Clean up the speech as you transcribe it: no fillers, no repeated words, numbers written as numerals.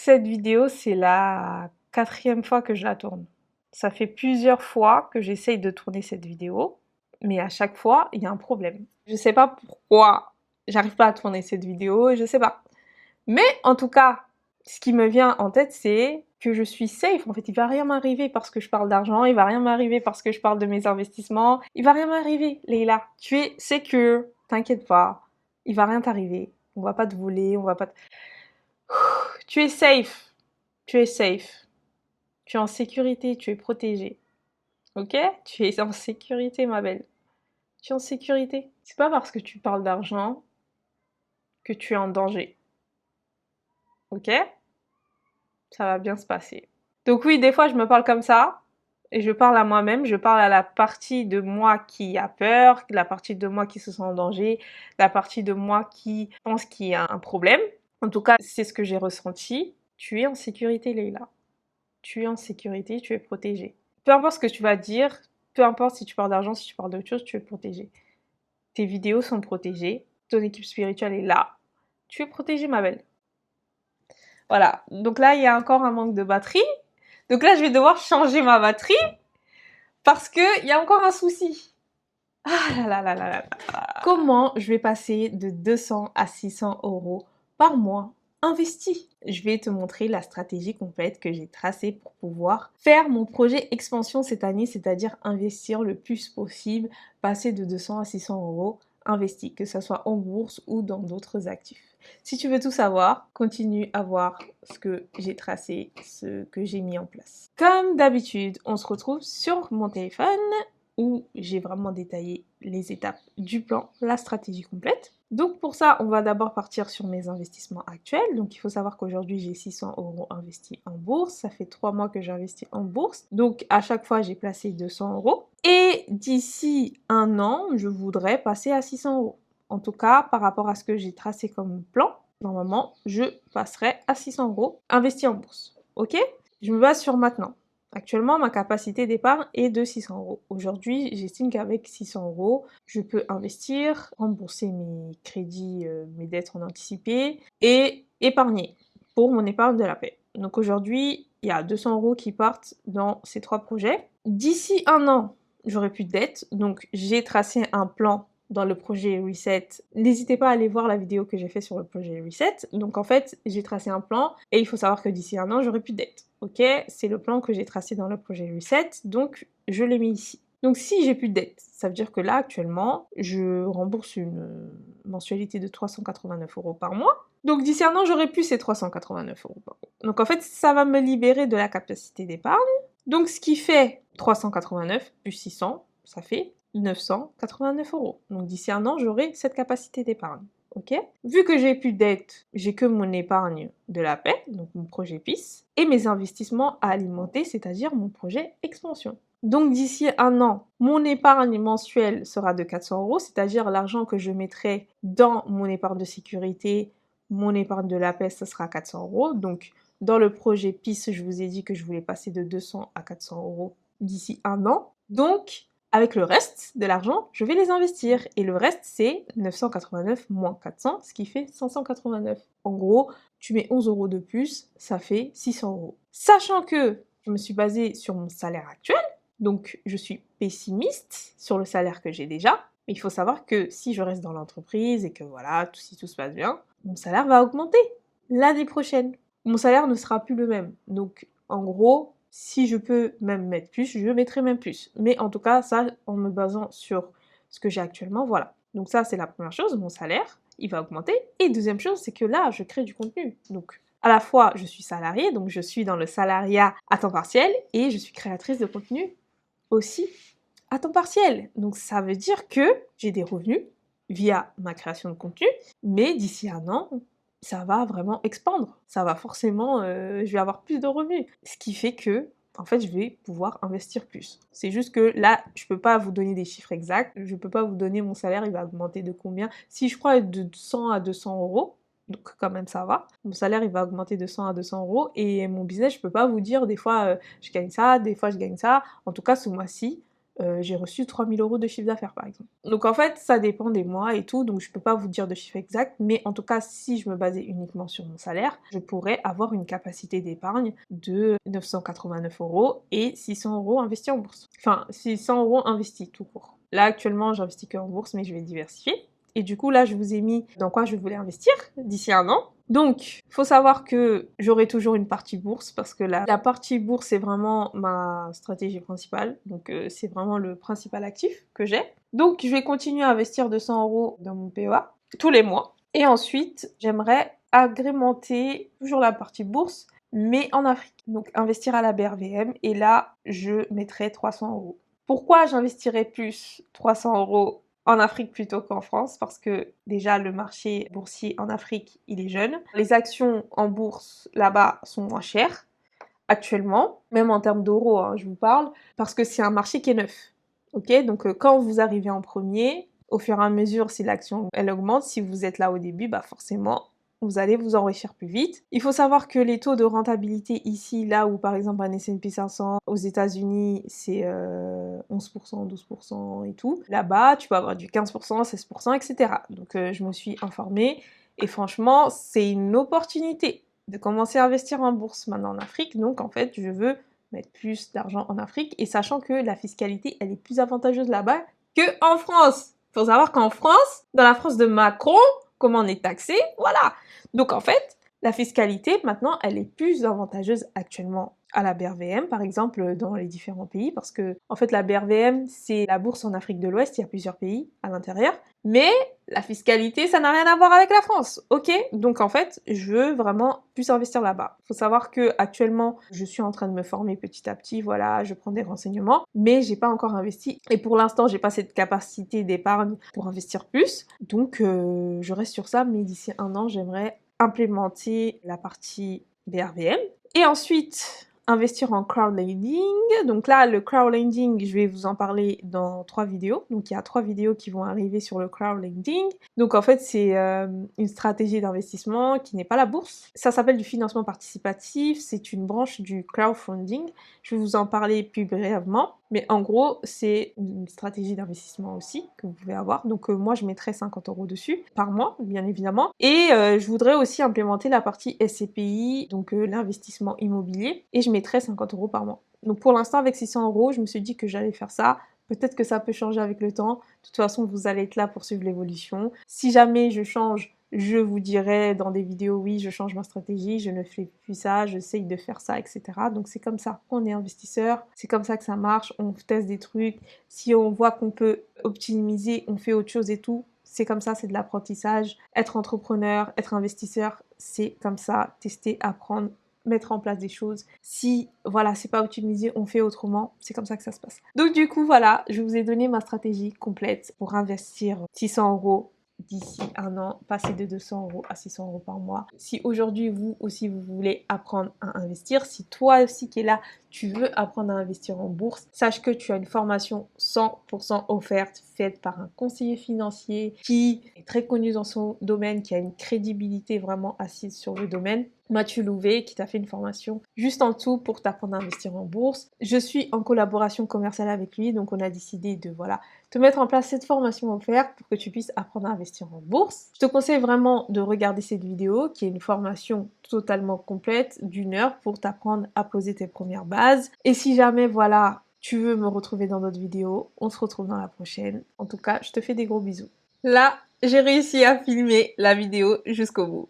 Cette vidéo, c'est la 4e fois que je la tourne. Ça fait plusieurs fois que j'essaye de tourner cette vidéo, mais à chaque fois, il y a un problème. Je sais pas pourquoi j'arrive pas à tourner cette vidéo, je sais pas. Mais en tout cas, ce qui me vient en tête, c'est que je suis safe. En fait, il va rien m'arriver parce que je parle d'argent, il va rien m'arriver parce que je parle de mes investissements, il va rien m'arriver, Leïla. Tu es secure, t'inquiète pas, il va rien t'arriver. On va pas te voler, on va pas te... Tu es safe. Tu es safe. Tu es en sécurité, tu es protégée. Ok? Tu es en sécurité, ma belle. Tu es en sécurité. C'est pas parce que tu parles d'argent que tu es en danger. Ok? Ça va bien se passer. Donc oui, des fois, je me parle comme ça. Et je parle à moi-même, je parle à la partie de moi qui a peur, la partie de moi qui se sent en danger, la partie de moi qui pense qu'il y a un problème. En tout cas, c'est ce que j'ai ressenti. Tu es en sécurité, Leïla. Tu es en sécurité, tu es protégée. Peu importe ce que tu vas dire, peu importe si tu parles d'argent, si tu parles d'autre chose, tu es protégée. Tes vidéos sont protégées, ton équipe spirituelle est là. Tu es protégée, ma belle. Voilà, donc là, il y a encore un manque de batterie. Donc là, je vais devoir changer ma batterie parce qu'il y a encore un souci. Ah là là là là là là. Comment je vais passer de 200 à 600 euros par mois investi? Je vais te montrer la stratégie complète que j'ai tracée pour pouvoir faire mon projet expansion cette année, c'est-à-dire investir le plus possible, passer de 200 à 600 euros investis, que ce soit en bourse ou dans d'autres actifs. Si tu veux tout savoir, continue à voir ce que j'ai tracé, ce que j'ai mis en place. Comme d'habitude, on se retrouve sur mon téléphone où j'ai vraiment détaillé les étapes du plan, la stratégie complète. Donc pour ça, on va d'abord partir sur mes investissements actuels. Donc il faut savoir qu'aujourd'hui, j'ai 600 euros investis en bourse. Ça fait 3 mois que j'investis en bourse. Donc à chaque fois, j'ai placé 200 euros. Et d'ici un an, je voudrais passer à 600 euros. En tout cas, par rapport à ce que j'ai tracé comme plan, normalement, je passerai à 600 euros investis en bourse. Ok? Je me base sur maintenant. Actuellement, ma capacité d'épargne est de 600 euros. Aujourd'hui, j'estime qu'avec 600 euros, je peux investir, rembourser mes crédits, mes dettes en anticipé et épargner pour mon épargne de la paix. Donc aujourd'hui, il y a 200 euros qui partent dans ces 3 projets. D'ici un an, j'aurai plus de dettes. Donc j'ai tracé un plan dans le projet Reset. N'hésitez pas à aller voir la vidéo que j'ai fait sur le projet Reset. Donc en fait, j'ai tracé un plan et il faut savoir que d'ici un an, j'aurai plus de dettes. Ok, c'est le plan que j'ai tracé dans le projet Reset, donc je l'ai mis ici. Donc si j'ai plus de dettes, ça veut dire que là actuellement, je rembourse une mensualité de 389 euros par mois. Donc d'ici un an, j'aurai plus ces 389 euros par mois. Donc en fait, ça va me libérer de la capacité d'épargne. Donc ce qui fait 389 plus 600, ça fait 989 euros. Donc d'ici un an, j'aurai cette capacité d'épargne. Ok? Vu que j'ai plus de dettes, j'ai que mon épargne de la paix, donc mon projet PIS, et mes investissements à alimenter, c'est-à-dire mon projet expansion. Donc d'ici un an, mon épargne mensuelle sera de 400 euros, c'est-à-dire l'argent que je mettrai dans mon épargne de sécurité, mon épargne de la paix, ce sera 400 euros. Donc dans le projet PIS, je vous ai dit que je voulais passer de 200 à 400 euros d'ici un an. Donc avec le reste de l'argent, je vais les investir. Et le reste, c'est 989 moins 400, ce qui fait 589. En gros, tu mets 11 euros de plus, ça fait 600 euros. Sachant que je me suis basée sur mon salaire actuel, donc je suis pessimiste sur le salaire que j'ai déjà. Mais il faut savoir que si je reste dans l'entreprise et que voilà, si tout se passe bien, mon salaire va augmenter l'année prochaine. Mon salaire ne sera plus le même. Donc en gros, si je peux même mettre plus, je mettrai même plus. Mais en tout cas, ça, en me basant sur ce que j'ai actuellement, voilà. Donc ça, c'est la première chose, mon salaire, il va augmenter. Et deuxième chose, c'est que là, je crée du contenu. Donc, à la fois, je suis salariée, donc je suis dans le salariat à temps partiel, et je suis créatrice de contenu aussi à temps partiel. Donc ça veut dire que j'ai des revenus via ma création de contenu, mais d'ici un an, ça va vraiment expandre. Ça va forcément, je vais avoir plus de revenus. Ce qui fait que, en fait, je vais pouvoir investir plus. C'est juste que là, je peux pas vous donner des chiffres exacts. Je peux pas vous donner mon salaire, il va augmenter de combien. Si je crois de 100 à 200 euros, donc quand même ça va. Mon salaire, il va augmenter de 100 à 200 euros. Et mon business, je peux pas vous dire, des fois, je gagne ça, des fois, je gagne ça. En tout cas, ce mois-ci, j'ai reçu 3000 € de chiffre d'affaires par exemple. Donc en fait, ça dépend des mois et tout, donc je peux pas vous dire de chiffre exact, mais en tout cas, si je me basais uniquement sur mon salaire, je pourrais avoir une capacité d'épargne de 989 € et 600 € investis en bourse. Enfin, 600 € investis tout court. Là, actuellement, j'investis que en bourse, mais je vais diversifier. Et du coup, là, je vous ai mis dans quoi je voulais investir d'ici un an. Donc, faut savoir que j'aurai toujours une partie bourse parce que la partie bourse, c'est vraiment ma stratégie principale. Donc, c'est vraiment le principal actif que j'ai. Donc, je vais continuer à investir 200 € dans mon PEA tous les mois. Et ensuite, j'aimerais agrémenter toujours la partie bourse, mais en Afrique. Donc, investir à la BRVM. Et là, je mettrai 300 €. Pourquoi j'investirais plus 300 € en Afrique plutôt qu'en France? Parce que déjà le marché boursier en Afrique il est jeune. Les actions en bourse là-bas sont moins chères actuellement, même en termes d'euros hein, je vous parle, parce que c'est un marché qui est neuf. Ok, donc quand vous arrivez en premier, au fur et à mesure si l'action elle augmente, si vous êtes là au début, bah forcément vous allez vous enrichir plus vite. Il faut savoir que les taux de rentabilité ici, là où par exemple un S&P 500 aux États-Unis c'est 11%, 12% et tout, là-bas tu peux avoir du 15%, 16%, etc. Donc je me suis informée et franchement c'est une opportunité de commencer à investir en bourse maintenant en Afrique. Donc en fait je veux mettre plus d'argent en Afrique et sachant que la fiscalité elle est plus avantageuse là-bas que en France. Faut savoir qu'en France, dans la France de Macron, comment on est taxé, voilà. Donc en fait, la fiscalité, maintenant, elle est plus avantageuse actuellement à la BRVM, par exemple, dans les différents pays, parce que, en fait, la BRVM, c'est la bourse en Afrique de l'Ouest, il y a plusieurs pays à l'intérieur, mais la fiscalité, ça n'a rien à voir avec la France, ok? Donc en fait, je veux vraiment plus investir là-bas. Faut savoir que actuellement, je suis en train de me former petit à petit, voilà, je prends des renseignements, mais j'ai pas encore investi, et pour l'instant, j'ai pas cette capacité d'épargne pour investir plus, donc je reste sur ça, mais d'ici un an, j'aimerais implémenter la partie BRVM. Et ensuite, investir en crowdlending. Donc là, le crowdlending, je vais vous en parler dans 3 vidéos. Donc il y a 3 vidéos qui vont arriver sur le crowdlending. Donc en fait, c'est une stratégie d'investissement qui n'est pas la bourse. Ça s'appelle du financement participatif. C'est une branche du crowdfunding. Je vais vous en parler plus brièvement. Mais en gros, c'est une stratégie d'investissement aussi que vous pouvez avoir. Donc moi, je mettrais 50 € dessus par mois, bien évidemment. Et je voudrais aussi implémenter la partie SCPI, donc l'investissement immobilier. Et je mettrais 50 € par mois. Donc pour l'instant, avec 600 €, je me suis dit que j'allais faire ça. Peut-être que ça peut changer avec le temps. De toute façon, vous allez être là pour suivre l'évolution. Si jamais je change, je vous dirai dans des vidéos, oui, je change ma stratégie, je ne fais plus ça, j'essaye de faire ça, etc. Donc c'est comme ça qu'on est investisseur, c'est comme ça que ça marche, on teste des trucs. Si on voit qu'on peut optimiser, on fait autre chose et tout. C'est comme ça, c'est de l'apprentissage. Être entrepreneur, être investisseur, c'est comme ça, tester, apprendre, mettre en place des choses. Si, voilà, c'est pas optimisé, on fait autrement. C'est comme ça que ça se passe. Donc du coup, voilà, je vous ai donné ma stratégie complète pour investir 600 € d'ici un an, passer de 200 € à 600 € par mois. Si aujourd'hui, vous aussi, vous voulez apprendre à investir, si toi aussi qui es là, tu veux apprendre à investir en bourse, sache que tu as une formation 100% offerte, faite par un conseiller financier qui est très connu dans son domaine, qui a une crédibilité vraiment assise sur le domaine. Mathieu Louvet qui t'a fait une formation juste en dessous pour t'apprendre à investir en bourse. Je suis en collaboration commerciale avec lui, donc on a décidé de voilà te mettre en place cette formation offerte pour que tu puisses apprendre à investir en bourse. Je te conseille vraiment de regarder cette vidéo qui est une formation totalement complète d'1 heure pour t'apprendre à poser tes premières bases. Et si jamais voilà tu veux me retrouver dans d'autres vidéos, on se retrouve dans la prochaine. En tout cas, je te fais des gros bisous. Là, j'ai réussi à filmer la vidéo jusqu'au bout.